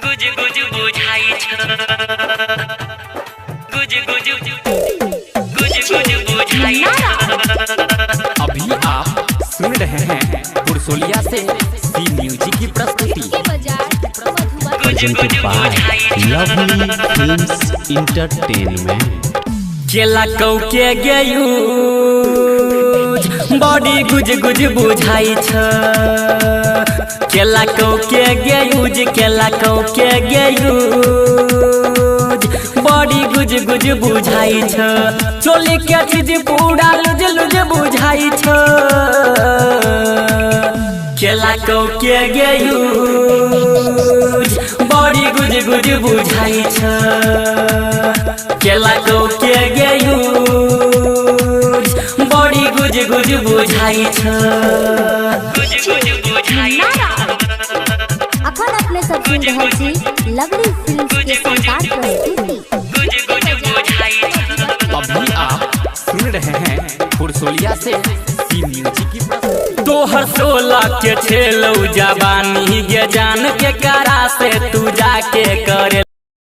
गुज गुज बुझाई छ गुज गुज गुज गुज बुझाई छ। अभी आप सुन रहे हैं पुरसोलिया से सी म्यूजिक की प्रस्तुति। presented by Lovely Films Entertainment। केला कौ के गयू बॉडी गुज गुज बुझाई छ। केला कौ के गयूज केला कौ के गयूज बॉडी गुज गुज बुझाई छ। चोली के चीज पूरा लुज लुज बुझाई छ। केला कौ के गयूज बॉडी गुज गुज बुझाई छ। केला कौ के गयूज बॉडी गुज गुज बुझाई छ। गुज गुज बुझाई अखन अपने सब सुन रहे छी लवली फिल्म्स के शानदार प्रस्तुति। गुज गुज बुझाई छ। अभी आप सुन रहे हैं पुरसोलिया से सी म्यूजिक की प्रस्तुति। तोहर 16 के छेलौ जवानी गे जान के करा से तू जाके करे